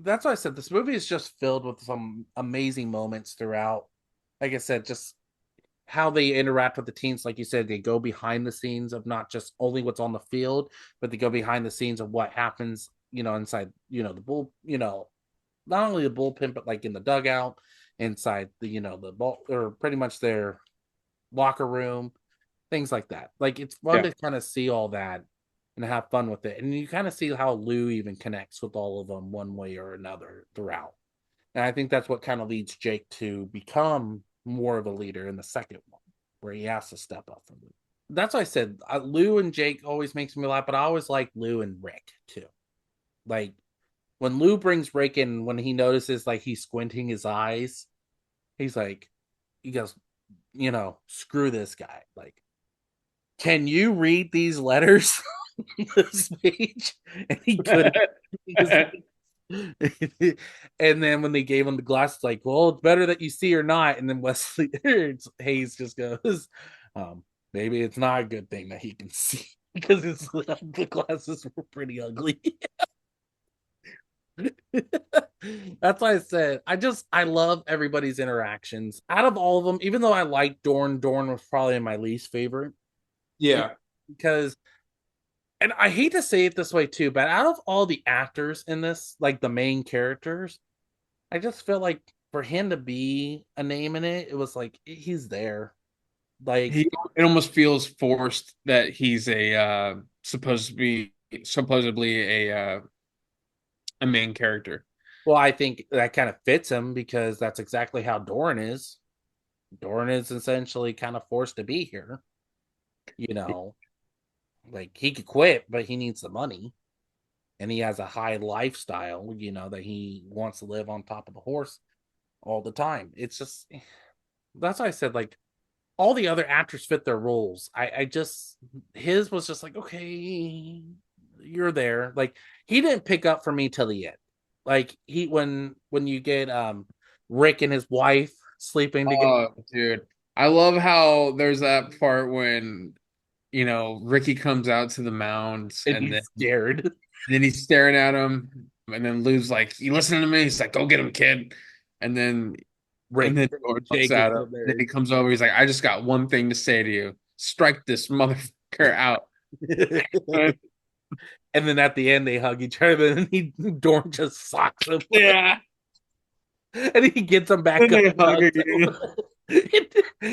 that's why I said this movie is just filled with some amazing moments throughout. Like I said, just how they interact with the teams. Like you said, they go behind the scenes of not just only what's on the field, but they go behind the scenes of what happens, inside, the bull, not only the bullpen, but like in the dugout, inside the ball, or pretty much their locker room, things like that. Like it's fun Yeah, to kind of see all that and have fun with it. And you kind of see how Lou even connects with all of them one way or another throughout. And I think that's what kind of leads Jake to become more of a leader in the second one, where he has to step up from Lou. That's why I said Lou and Jake always makes me laugh, but I always like Lou and Rick too. Like when Lou brings Rick in, when he notices like he's squinting his eyes, he's like, he goes, screw this guy. Like, can you read these letters on this page? And he couldn't. He was and then when they gave him the glasses, like, well, it's better that you see or not. And then Wesley Hayes just goes, maybe it's not a good thing that he can see because the glasses were pretty ugly. That's why I said I love everybody's interactions. Out of all of them, even though I like Dorn was probably my least favorite yeah. because, and I hate to say it this way too, but out of all the actors in this, like the main characters, I just felt like for him to be a name in it, it was like he's there. Like, He it almost feels forced that he's a supposed to be supposedly a main character. well, I think that kind of fits him because that's exactly how Doran is. Doran is essentially kind of forced to be here, you know. Like he could quit, but he needs the money, and he has a high lifestyle, that he wants to live on top of a horse all the time. It's just that's why I said like all the other actors fit their roles. I just his was just like, okay, you're there. Like he didn't pick up for me till the end. Like he when you get Rick and his wife sleeping together. Oh, dude. I love how there's that part when Ricky comes out to the mound, And and he's scared. then he's staring at him, and then Lou's like, "You listening to me?" He's like, "Go get him, kid." And then and Rick, then George looks Jake is at him. in Then there. he comes over. He's like, "I just got one thing to say to you: strike this motherfucker out." And then at the end they hug each other, and Dorn just socks him, Yeah. and he gets him back Then up. they hug again.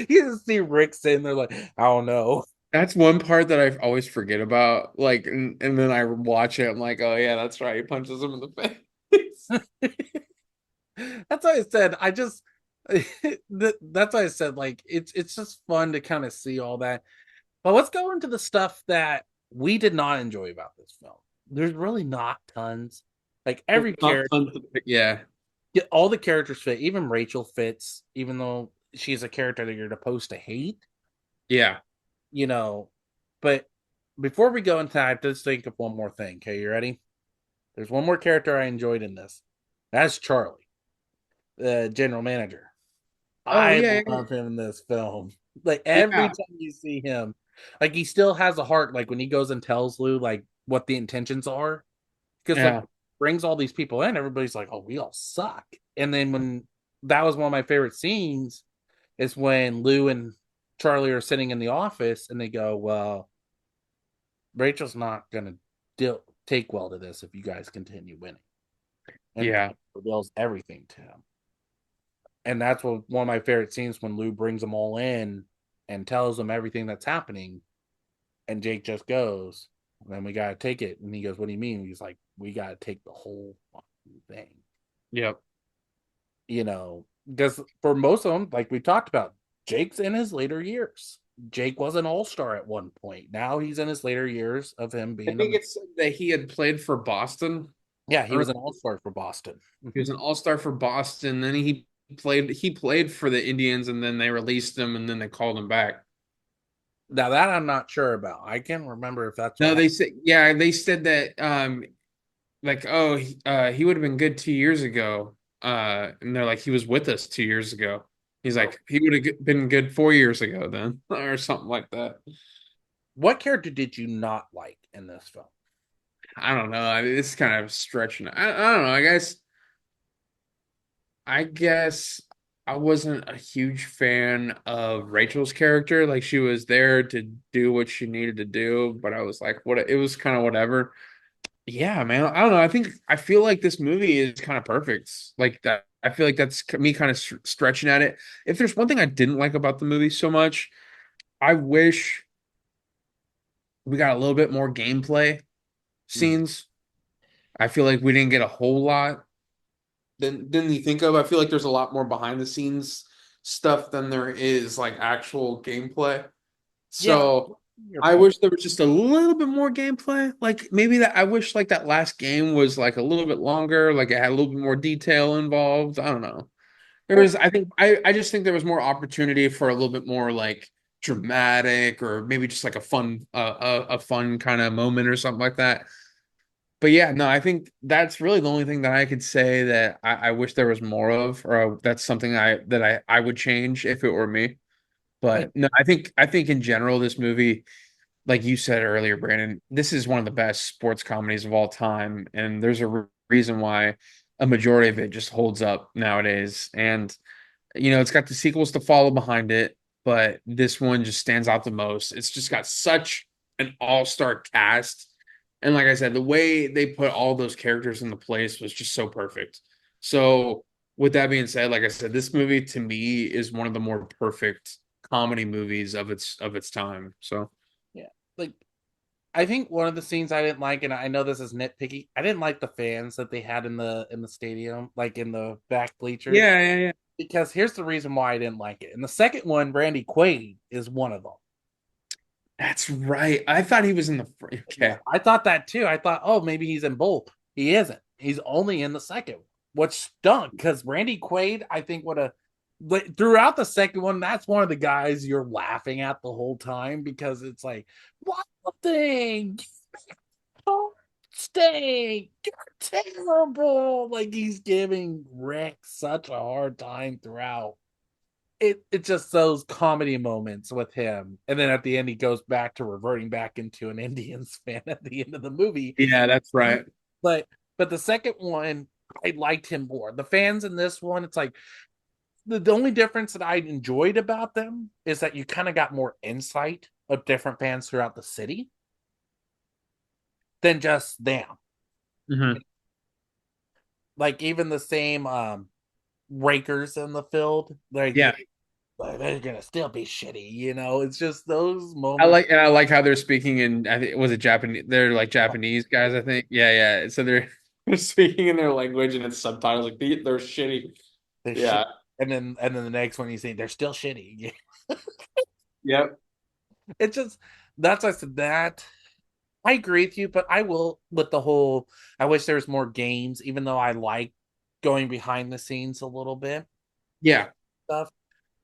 You just see Rick sitting there like, I don't know. That's one part that I always forget about. Like, and then I watch it. I'm like, oh yeah, that's right. He punches him in the face. That's why I said I just that's why I said like it's just fun to kind of see all that. But let's go into the stuff that we did not enjoy about this film. There's really not tons. Like There's every not character, tons to pick. Yeah, all the characters fit. Even Rachel fits, even though she's a character that you're supposed to hate. yeah. You know, but before we go into that, I just think of one more thing. Okay, you ready? There's one more character I enjoyed in this. That's Charlie, the general manager. Oh I yeah, love him in this film. Like every yeah, time you see him, like he still has a heart. Like when he goes and tells Lou like what the intentions are, because like yeah, brings all these people in, everybody's like, "Oh, we all suck." And then when that was one of my favorite scenes is when Lou and Charlie are sitting in the office and they go, "Well, Rachel's not gonna take well to this if you guys continue winning," and yeah, reveals everything to him. And that's what one of my favorite scenes when Lou brings them all in and tells them everything that's happening, and Jake just goes, "Then we gotta take it." And he goes, "What do you mean?" He's like, "We gotta take the whole fucking thing." yep. Because for most of them, like we talked about, Jake's in his later years. Jake was an all-star at one point. Now he's in his later years of him I being a think it said that he had played for Boston, yeah, he or was an all-star for Boston. he was an all-star for Boston. Then he played for the Indians, and then they released him, and then they called him back. Now that I'm not sure about. I can't remember if that's what No, happened. they said that like, oh, he would have been good 2 years ago. And they're like, he was with us 2 years ago. He's like, he would have been good 4 years ago then, or something like that. What character did you not like in this film? I don't know. I mean, it's kind of stretching. I don't know. I guess I wasn't a huge fan of Rachel's character. Like she was there to do what she needed to do, but I was like, what? It was kind of whatever. Yeah, man. I don't know. I feel like this movie is kind of perfect. Like that. I feel like that's me kind of stretching at it. If there's one thing I didn't like about the movie so much, I wish we got a little bit more gameplay Mm. scenes. I feel like we didn't get a whole lot than you think of. I feel like there's a lot more behind the scenes stuff than there is like actual gameplay. Yeah, So your I point. wish there was just a little bit more gameplay. Like maybe that I wish like that last game was like a little bit longer, like it had a little bit more detail involved. I don't know. There Well, was I just think there was more opportunity for a little bit more like dramatic or maybe just like a fun kind of moment or something like that. But yeah, no, I think that's really the only thing that I could say that I wish there was more of, or that's something I would change if it were me. hey, But no, I think in general, this movie, like you said earlier, Brandon, this is one of the best sports comedies of all time, and there's a reason why a majority of it just holds up nowadays. And it's got the sequels to follow behind it, but this one just stands out the most. It's just got such an all-star cast. And like I said, the way they put all those characters into place was just so perfect. So, with that being said, like I said, this movie to me is one of the more perfect comedy movies of its time. So, yeah, like I think one of the scenes I didn't like, and I know this is nitpicky, I didn't like the fans that they had in the stadium, like in the back bleachers. yeah, yeah, yeah. Because here's the reason why I didn't like it. In the second one, Randy Quaid is one of them. That's right. I thought he was in the Yeah, okay. I thought that too. I thought, oh, maybe he's in both. He isn't. He's only in the second one, which stunk because Randy Quaid, I think, would have throughout the second one. That's one of the guys you're laughing at the whole time because it's like, what the thing? Stay, you're terrible. Like he's giving Rick such a hard time throughout. It's just those comedy moments with him, and then at the end he goes back to reverting back into an Indians fan at the end of the movie. Yeah, that's right. But the second one, I liked him more. The fans in this one, it's like the only difference that I enjoyed about them is that you kind of got more insight of different fans throughout the city than just them. Hmm. Like even the same rakers in the field, Yeah, they're gonna still be shitty, you know. It's just those I moments. like and I like how they're speaking in. I think was it Japanese? They're like Japanese guys, I think. Yeah, yeah. So they're they're speaking in their language and it's subtitles. Like they're shitty. They're shit, Yeah. and then the next one you see they're still shitty. Yep. It's just that's I said that I agree with you, but I will with the whole. I wish there was more games, even though I like going behind the scenes a little bit Yeah. stuff.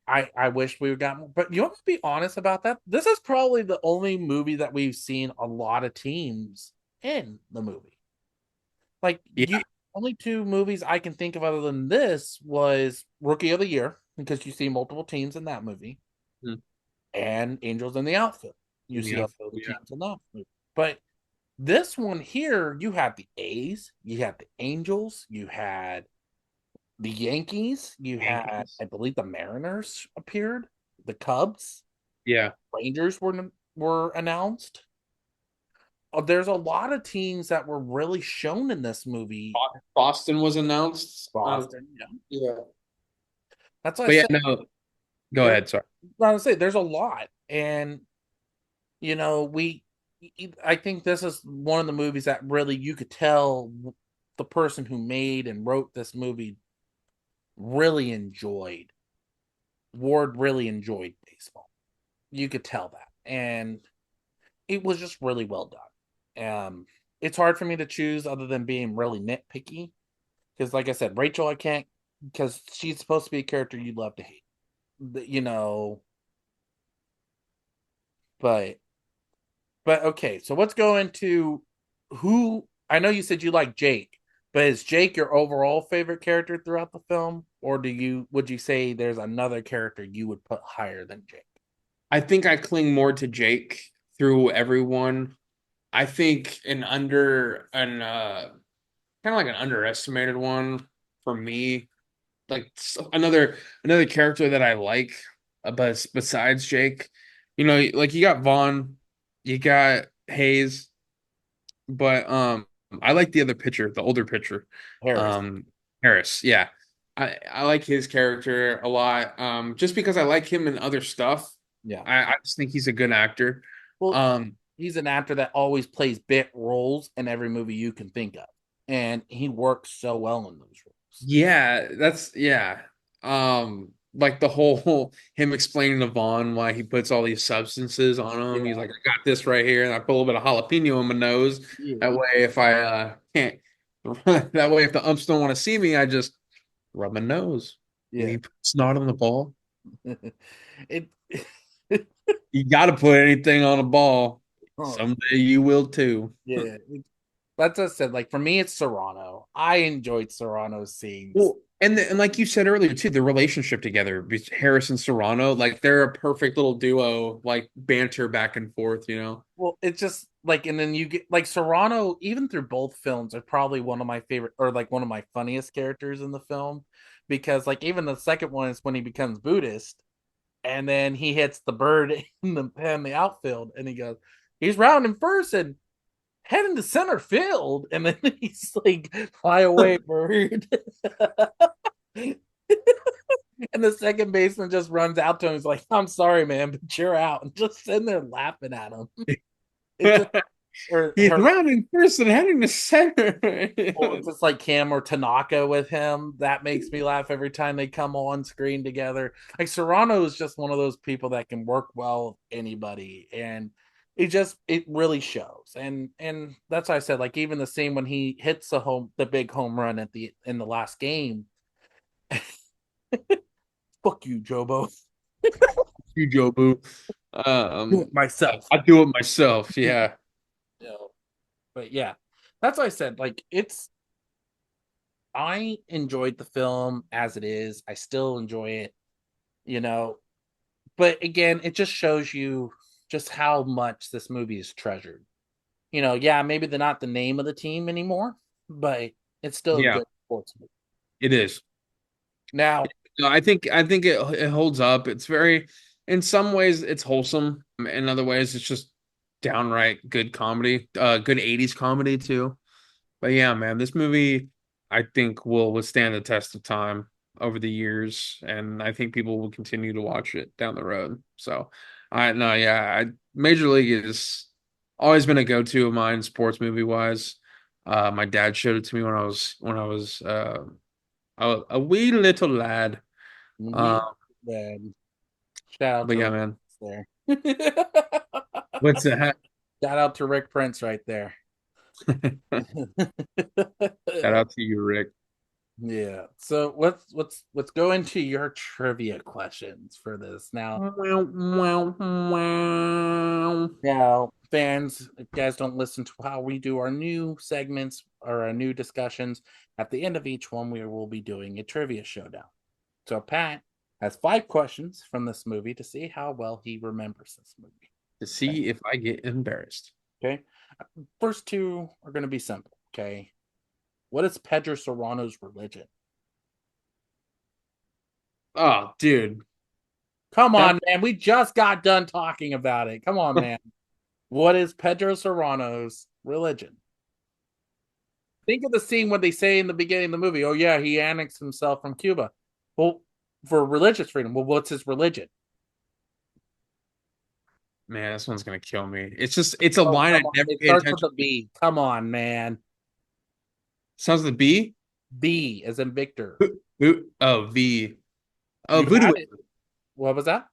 I wish we would got more, but you want to be honest about that? This is probably the only movie that we've seen a lot of teams in the movie. Like you, Yeah. only two movies I can think of other than this was Rookie of the Year because you see multiple teams in that movie, Mm. and Angels in the Outfield. You In the see all outfield, the yeah. teams in that movie, but this one here, you had the A's, you had the Angels, you had the Yankees, you had, Yankees. I believe, the Mariners appeared, the Cubs, Yeah. Rangers were announced. There's a lot of teams that were really shown in this movie. Boston was announced. Boston, yeah. Yeah. That's what I But yeah, said. no, go There, ahead. Sorry. I would say there's a lot, and we. I think this is one of the movies that really you could tell the person who made and wrote this movie really enjoyed. Ward really enjoyed baseball. You could tell that, and it was just really well done. It's hard for me to choose other than being really nitpicky because, like I said, Rachel, I can't because she's supposed to be a character you'd love to hate, you know. But okay, so let's go into who I know you said you like Jake, but is Jake your overall favorite character throughout the film, or would you say there's another character you would put higher than Jake? I think I cling more to Jake through everyone. I think an kind of like an underestimated one for me. Like another character that I like, but besides Jake, like you got Vaughn, you got Hayes, but I like the other pitcher, the older pitcher, Harris. um, Harris. Yeah, I like his character a lot. Just because I like him in other stuff. Yeah. I just think he's a good actor. Well, Um, he's an actor that always plays bit roles in every movie you can think of, and he works so well in those roles. Yeah, that's yeah. Like the whole him explaining to Vaughn why he puts all these substances on him. He's Yeah. like, I got this right here, and I put a little bit of jalapeno in my nose. Yeah. That way, if I can't, that way, if the umps don't want to see me, I just rub my nose. And Yeah. he puts snot on the ball. it. You got to put anything on a ball. Oh, Someday you will too. yeah. That's what I said. Like for me, it's Serrano. I enjoyed Serrano's scenes. Well, and like you said earlier too, the relationship together, Harris and Serrano, like they're a perfect little duo, like banter back and forth. Well, it's just like, and then you get like Serrano, even through both films, are probably one of my favorite or like one of my funniest characters in the film because, like, even the second one is when he becomes Buddhist and then he hits the bird in the outfield and he goes, he's rounding first and heading to center field. And then he's like, fly away, bird. And the second baseman just runs out to him. He's like, I'm sorry, man, but you're out. And just sitting there laughing at him. It's just or He's her rounding first and heading to center. well, it's just like Cam or Tanaka with him. That makes me laugh every time they come on screen together. Like Serrano is just one of those people that can work well with anybody, and it really shows. And that's why I said like even the same when he hits the big home run in the last game. Fuck you, Jobo. You Jobu. Do it myself. I do it myself. Yeah. You know, but yeah, that's why I said like I enjoyed the film as it is. I still enjoy it. you know. But again, it just shows you just how much this movie is treasured. Yeah, maybe they're not the name of the team anymore, but it's still a Yeah, good sports movie. it is. Now, No, I think it holds up. It's very, in some ways, it's wholesome. In other ways, it's just downright good comedy. Good 80s comedy too. But yeah, man, this movie I think will withstand the test of time over the years, and I think people will continue to watch it down the road. So, I no, yeah, Major League is always been a go-to of mine, sports movie wise. My dad showed it to me when I was a wee little lad. Uh, we then shout out but to yeah, Rick man, there. what's that? Shout out to Rick Prince right there. Shout out to you, Rick. Yeah. So let's go into your trivia questions for this. Now, fans, if you guys don't listen to how we do our new segments or our new discussions, at the end of each one, we will be doing a trivia showdown. So Pat has 5 questions from this movie to see how well he remembers this movie. To Okay. see if I get embarrassed. Okay. First two are going to be simple. Okay. What is Pedro Serrano's religion? Oh, dude. Come That on, man. We just got done talking about it. Come on, man. What is Pedro Serrano's religion? Think of the scene when they say in the beginning of the movie, oh, yeah, he annexed himself from Cuba. Well, for religious freedom. Well, what's his religion? man, this one's gonna kill me. It's a Oh, line I come on. never It paid starts with attention a to. B. Come on, man. Sounds the B. B as in Victor. Oh, V. Oh, You voodoo. had it. What was that?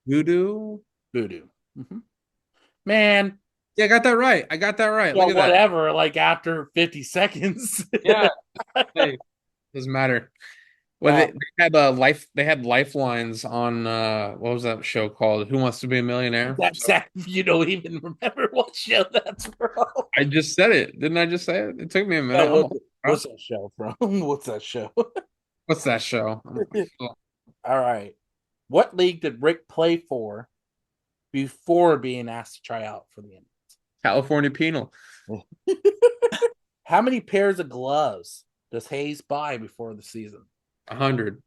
Voodoo. Voodoo. Mhm. Man, Yeah, I got that right. I got that right. Look well, at that. whatever. Like after 50 seconds. Yeah. Hey, doesn't matter. Well, Now, they had they had lifelines on what was that show called? Who Wants to Be a Millionaire? that's So that. You don't even remember what show that's from. I just said it. Didn't I just say it? It took me a Yeah, minute. I'm what, old, bro. what's that show from? What's that show? What's that show? All right. What league did Rick play for before being asked to try out for the California Penal. Indians? How many pairs of gloves does Hayes buy before the season? 100.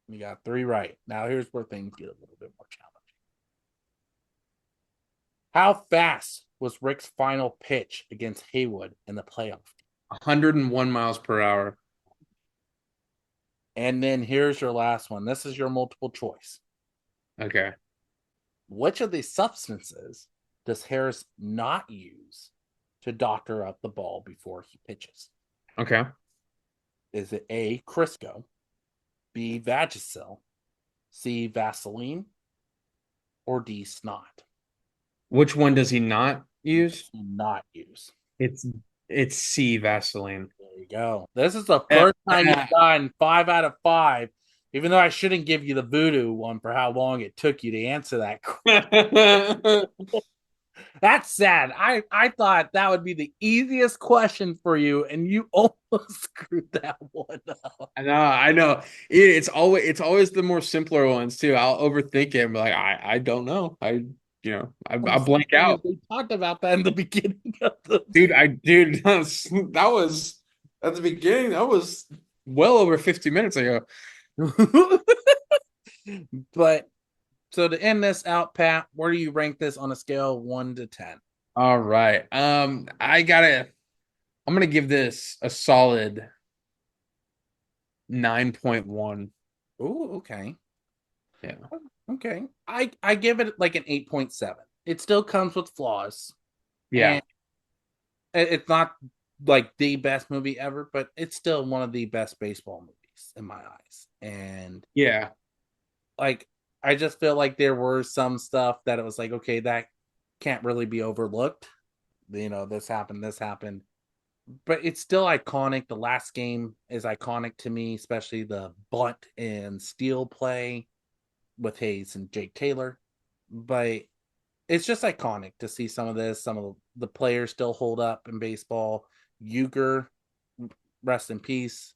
You got 3 right. Now here's where things get a little bit more challenging. How fast was Rick's final pitch against Haywood in the playoff? 101 miles per hour. And then here's your last one. This is your multiple choice. Okay. Which of these substances does Harris not use to doctor up the ball before he pitches? Okay. Is it A, Crisco, B, Vagisil, C, Vaseline, or D, snot? Which one does he not use? Not use. It's it's C Vaseline. There you go. This is the Yeah. first time you've gotten 5 out of 5, even though I shouldn't give you the voodoo one for how long it took you to answer that. That's sad. I thought that would be the easiest question for you, and you almost screwed that one up. I know. It's always the more simpler ones too. I'll overthink it and be like, I don't know. I blank out. We talked about that in the beginning of the Dude, that was at the beginning. That was well over 50 minutes ago. But so to end this out, Pat, where do you rank this on a scale of 1 to 10? All right. I'm gonna give this a solid 9.1. Oh, okay. Yeah. Okay. I give it like an 8.7. It still comes with flaws. Yeah. And it's not like the best movie ever, but it's still one of the best baseball movies in my eyes. And Yeah. like I just feel like there were some stuff that it was like, okay, that can't really be overlooked. This happened. But it's still iconic. The last game is iconic to me, especially the bunt and steal play with Hayes and Jake Taylor. But it's just iconic to see some of this. Some of the players still hold up in baseball. Euchre, rest in peace,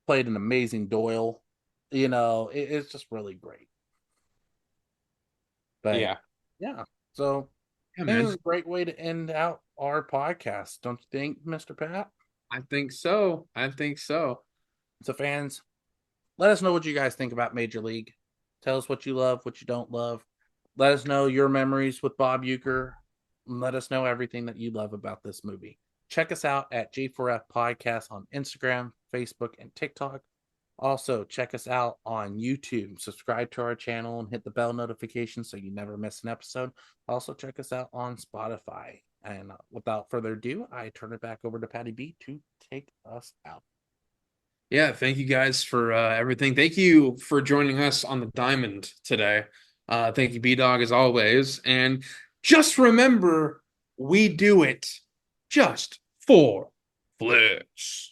played an amazing Doyle. It's just really great. But Yeah. yeah, so Yeah, I think man. it's a great way to end out our podcast, don't you think, Mr. Pat? I think so. I think so. So, fans, let us know what you guys think about Major League. Tell us what you love, what you don't love. Let us know your memories with Bob Euchre. Let us know everything that you love about this movie. Check us out at G4F Podcast on Instagram, Facebook, and TikTok. Also, check us out on YouTube. Subscribe to our channel and hit the bell notification so you never miss an episode. Also, check us out on Spotify. And without further ado, I turn it back over to Patty B to take us out. Yeah, thank you guys for everything. Thank you for joining us on the Diamond today. Thank you, B Dog, as always. And just remember, we do it just for flips.